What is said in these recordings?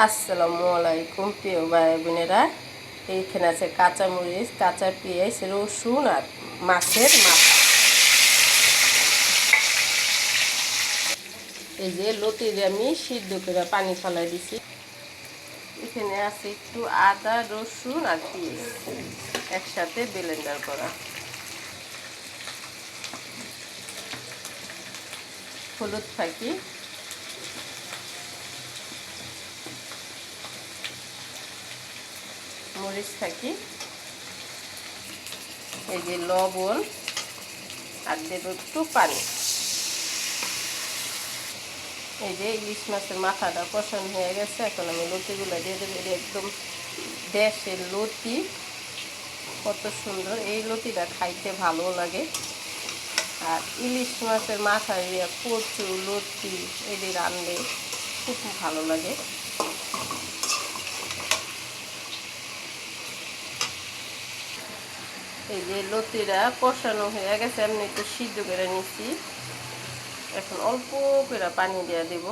আসসালামু আলাইকুম প্রিয় ভাই বোনেরা। এইখানে আছে কাঁচামরিচ, কাঁচা পেঁয়াজ, রসুন আর মাছের মাথা। এই যে লতিরে আমি সিদ্ধ করে পানি ফেলাই দিছি। এখানে আছে একটু আদা, রসুন আর পেঁয়াজ একসাথে ব্লেন্ডার করা। হলুদ ফাঁকি, মরিচ থাকি, এই যে লবণ আর দেব একটু পানি। এই যে ইলিশ মাছের মাথাটা কষানো হয়ে গেছে, এখন আমি লতিগুলো দিয়ে দেবো। এটা একদম দেশের লতি, কত সুন্দর। এই লতিটা খাইতে ভালো লাগে। আর ইলিশ মাছের মাথা দিয়ে কচু লতি এটি রানলে খুব ভালো লাগে। এই যে লতিটা কষানো হয়ে গেছে, আমি একটু সিদ্ধ করে নিচ্ছি। এখন অল্প করে পানি দিয়ে দেব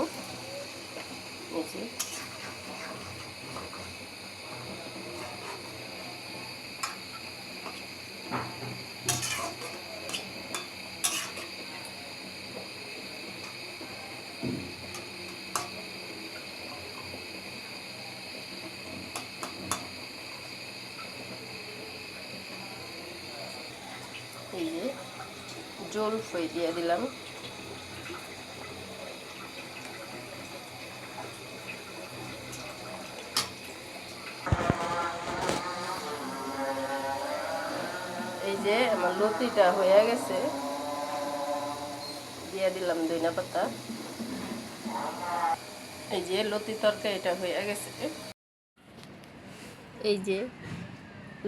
নিচে। এই যে জল ফই দিয়ে দিলাম। এই যে আমার লতিটা হয়ে গেছে, দিয়ে দিলাম ধনিয়া পাতা। এই যে লতি তরকারিটা হয়ে গেছে। এই যে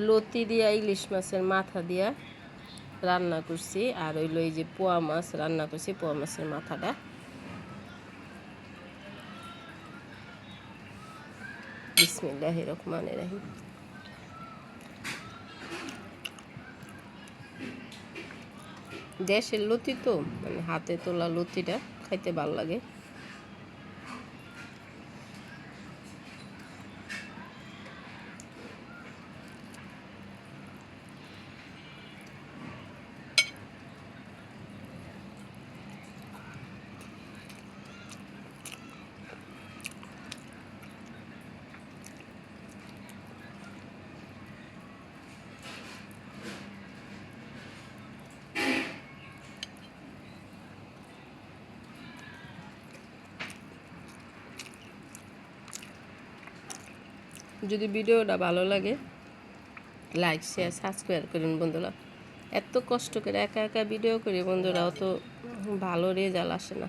লতি দিয়া ইলিশ মাছের মাথা দিয়া রান্না করছি, আর হইলো এই যে পোয়া মাছ রান্না করছি, পোয়া মাছের মাথাটা। বিসমিল্লাহির রহমানির রহিম। দেশের লতি তো, মানে হাতে তোলা লতিটা খাইতে ভালো লাগে। যদি ভিডিওটা ভালো লাগে লাইক শেয়ার সাবস্ক্রাইব করুন বন্ধুরা। এত কষ্ট করে একা একা ভিডিও করি বন্ধুরা, অত ভালো রেজাল্ট আসে না।